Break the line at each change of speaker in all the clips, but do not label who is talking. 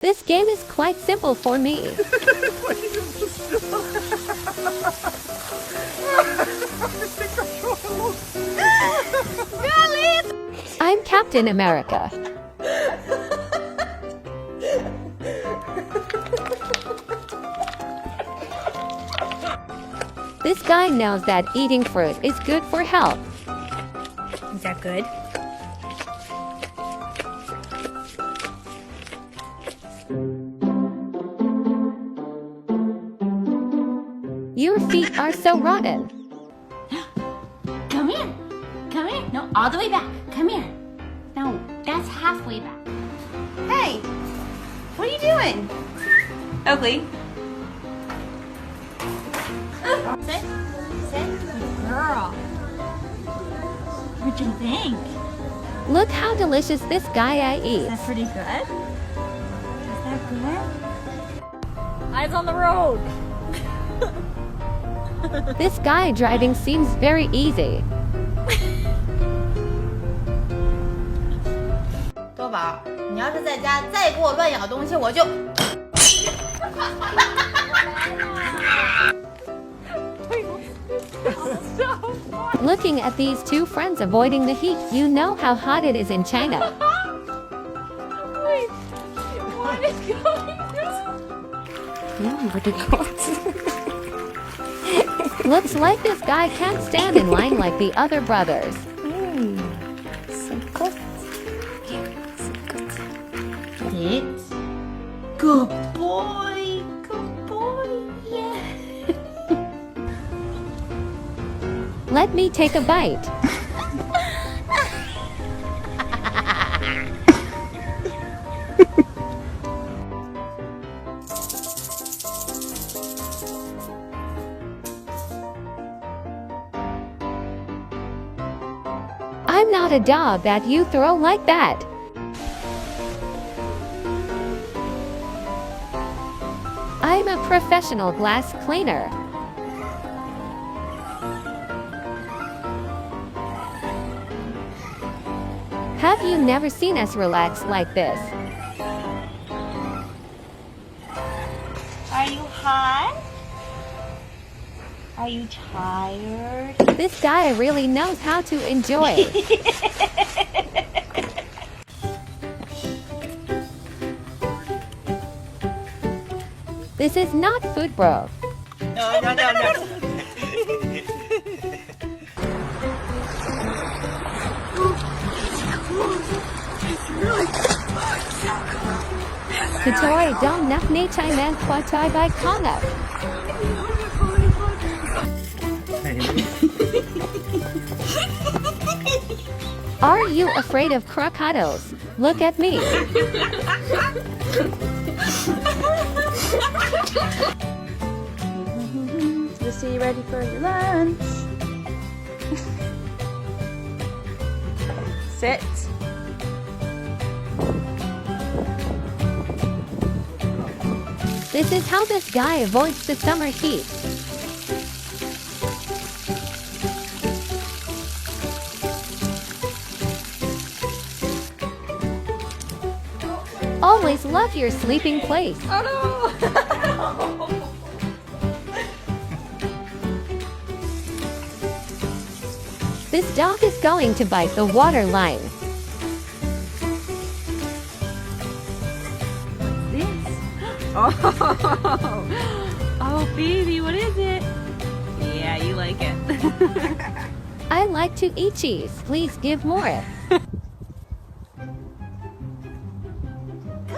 This game is quite simple for me. I'm Captain America. This guy knows that eating fruit is good for health.
Is that good?
Your feet are so rotten.
Come here. Come here. No, all the way back. Come here. No, that's halfway back. Hey, what are you doing? Oakley. Sit. Sit. Good girl. What do you think?
Look how delicious this guy
Is
eats.
that pretty good? Is that good? Eyes on the road.
This guy driving seems very easy.
多宝，你要是在家再给我乱咬东西，我就。
Looking at these two friends avoiding the heat, you know how hot it is in China.
Wait, what is going on?
Looks like this guy can't stand in line like the other brothers.
Sit. Good boy. Good boy. Yeah.
Let me take a bite. I'm not a dog that you throw like that. I'm a professional glass cleaner. Have you never seen us relax like this?
Are you hot? Are you tired?
This guy really knows how to enjoy. This is not food, bro.
No.
Katori dong nak ni chai man kwa tai by kong up. Are you afraid of crocodiles? Look at me.
Just see you ready for your lunch. Sit.
This is how this guy avoids the summer heat. Always love your sleeping place.
Oh no!
This dog is going to bite the water line.
Oh, baby, what is it? Yeah, you like it.
I like to eat cheese. Please give more.
Come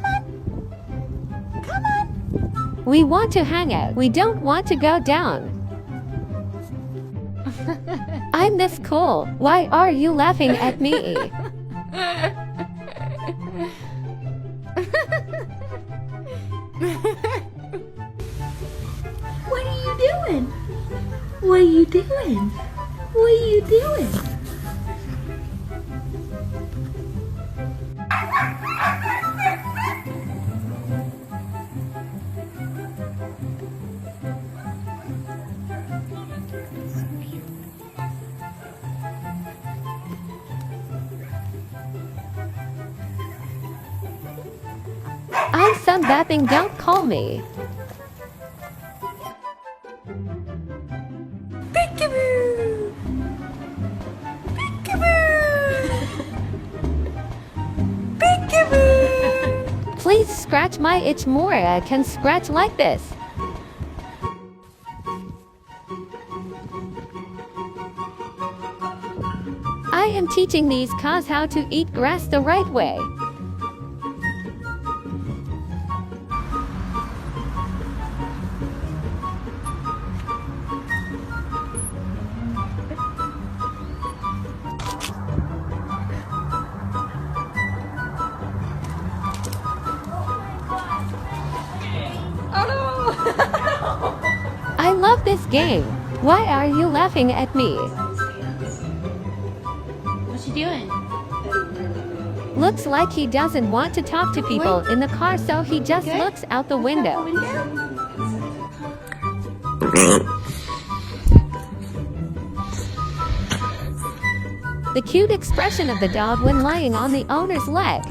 on.
We want to hang out. We don't want to go down. I'm this cool. Why are you laughing at me?
What are you doing? What are you doing? What are you doing?
I'm so done bathing, don't call me.
Peekaboo! Peekaboo! Peekaboo!
Please scratch my itch more. I can scratch like this. I am teaching these cows how to eat grass the right way. I love this game. Why are you laughing at me?
What's she doing?
Looks like he doesn't want to talk to people in the car, so he just looks out the window. The cute expression of the dog when lying on the owner's leg.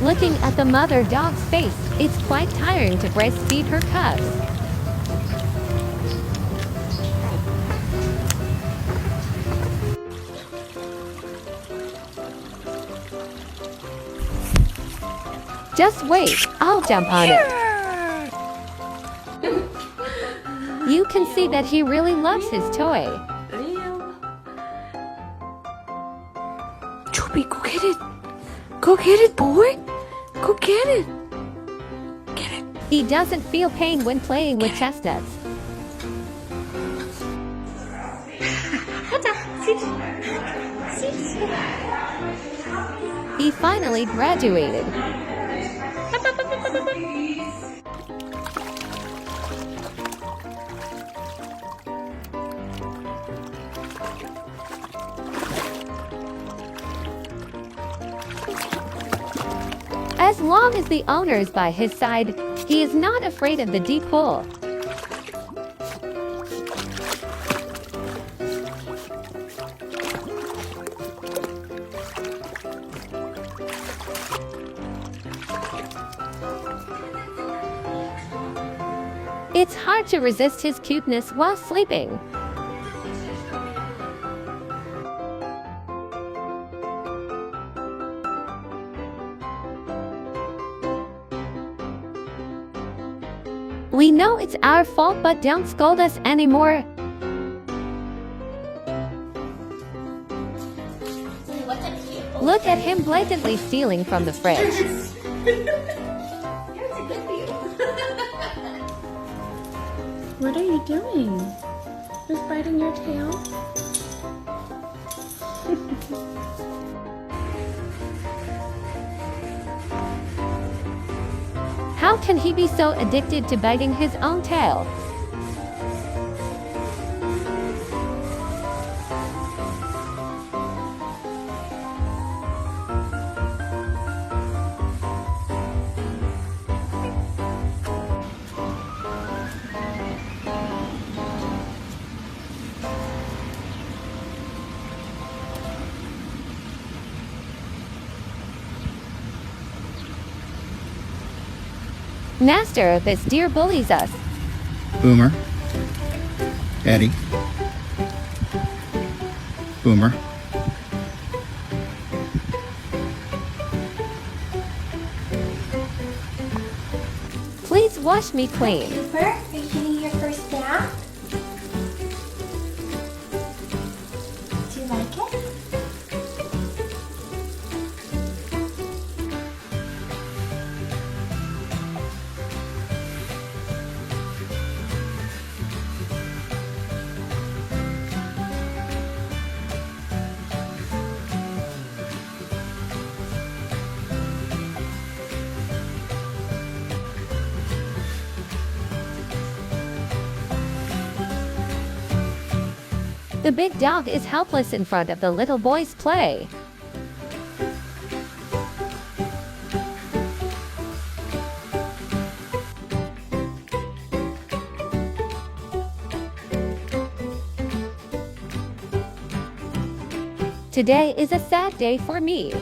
Looking at the mother dog's face, it's quite tiring to breastfeed her cubs. Just wait, I'll jump on it. You can see that he really loves his toy.
Choppy, go get it. Go get it, boy. Go get it. Get it.
He doesn't feel pain when playing with chestnuts. He finally graduated. As long as the owner is by his side, he is not afraid of the deep pool. It's hard to resist his cuteness while sleeping. We know it's our fault, but don't scold us anymore. Look at him blatantly stealing from the fridge.
Here's a good view. What are you doing? Just biting your tail?
How can he be so addicted to biting his own tail? Master, this deer bullies us.
Boomer. Eddie. Boomer.
Please wash me clean.
Cooper, are you getting your first bath? Do you like it?
The big dog is helpless in front of the little boy's play. Today is a sad day for me.